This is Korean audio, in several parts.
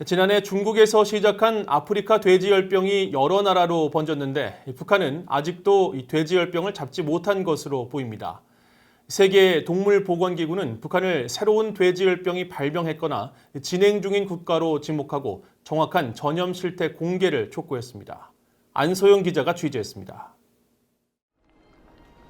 지난해 중국에서 시작한 아프리카 돼지열병이 여러 나라로 번졌는데 북한은 아직도 이 돼지열병을 잡지 못한 것으로 보입니다. 세계 동물보건기구는 북한을 새로운 돼지열병이 발병했거나 진행 중인 국가로 지목하고 정확한 전염 실태 공개를 촉구했습니다. 안소영 기자가 취재했습니다.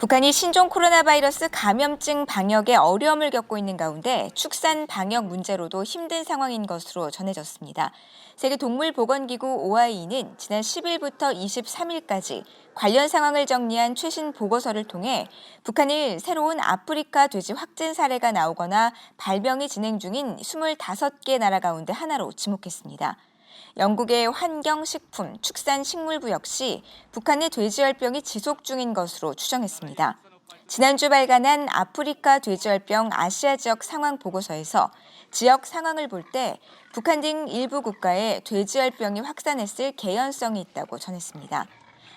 북한이 신종 코로나 바이러스 감염증 방역에 어려움을 겪고 있는 가운데 축산 방역 문제로도 힘든 상황인 것으로 전해졌습니다. 세계동물보건기구 OIE는 지난 10일부터 23일까지 관련 상황을 정리한 최신 보고서를 통해 북한을 새로운 아프리카 돼지 확진 사례가 나오거나 발병이 진행 중인 25개 나라 가운데 하나로 지목했습니다. 영국의 환경식품, 축산식물부 역시 북한의 돼지열병이 지속 중인 것으로 추정했습니다. 지난주 발간한 아프리카 돼지열병 아시아 지역 상황 보고서에서 지역 상황을 볼 때 북한 등 일부 국가에 돼지열병이 확산했을 개연성이 있다고 전했습니다.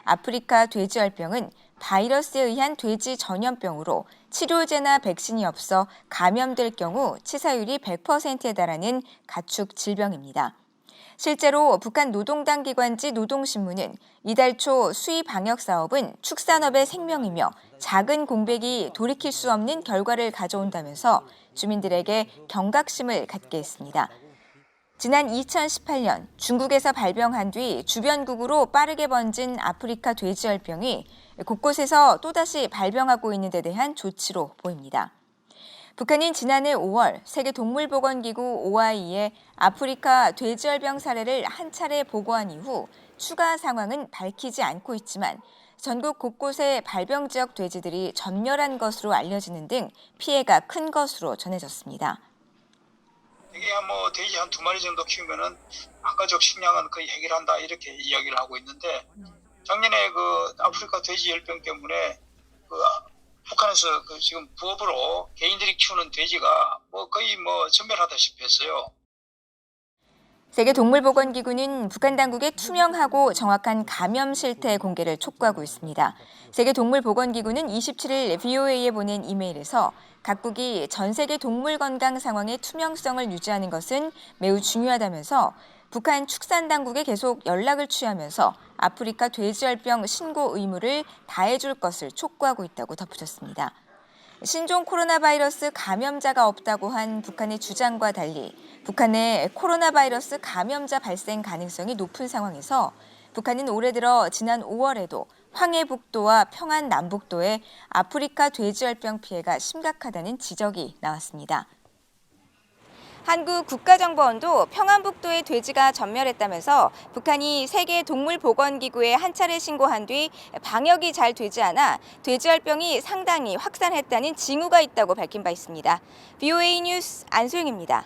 아프리카 돼지열병은 바이러스에 의한 돼지 전염병으로 치료제나 백신이 없어 감염될 경우 치사율이 100%에 달하는 가축 질병입니다. 실제로 북한 노동당 기관지 노동신문은 이달 초 수의 방역 사업은 축산업의 생명이며 작은 공백이 돌이킬 수 없는 결과를 가져온다면서 주민들에게 경각심을 갖게 했습니다. 지난 2018년 중국에서 발병한 뒤 주변국으로 빠르게 번진 아프리카 돼지열병이 곳곳에서 또다시 발병하고 있는 데 대한 조치로 보입니다. 북한은 지난해 5월 세계동물보건기구 OIE에 아프리카 돼지열병 사례를 한 차례 보고한 이후 추가 상황은 밝히지 않고 있지만 전국 곳곳의 발병 지역 돼지들이 전멸한 것으로 알려지는 등 피해가 큰 것으로 전해졌습니다. 이게 돼지 한 2마리 정도 키우면은 한가족 식량은 거의 해결한다 이렇게 이야기를 하고 있는데 작년에 아프리카 돼지열병 때문에 북한에서 지금 부업으로 개인들이 키우는 돼지가 거의 전멸하다시피 했어요. 세계동물보건기구는 북한 당국의 투명하고 정확한 감염 실태 공개를 촉구하고 있습니다. 세계동물보건기구는 27일 VOA에 보낸 이메일에서 각국이 전 세계 동물 건강 상황의 투명성을 유지하는 것은 매우 중요하다면서 북한 축산당국에 계속 연락을 취하면서 아프리카 돼지열병 신고 의무를 다해줄 것을 촉구하고 있다고 덧붙였습니다. 신종 코로나 바이러스 감염자가 없다고 한 북한의 주장과 달리 북한의 코로나 바이러스 감염자 발생 가능성이 높은 상황에서 북한은 올해 들어 지난 5월에도 황해북도와 평안남북도에 아프리카 돼지열병 피해가 심각하다는 지적이 나왔습니다. 한국 국가정보원도 평안북도의 돼지가 전멸했다면서 북한이 세계동물보건기구에 한 차례 신고한 뒤 방역이 잘 되지 않아 돼지열병이 상당히 확산했다는 징후가 있다고 밝힌 바 있습니다. VOA 뉴스 안소영입니다.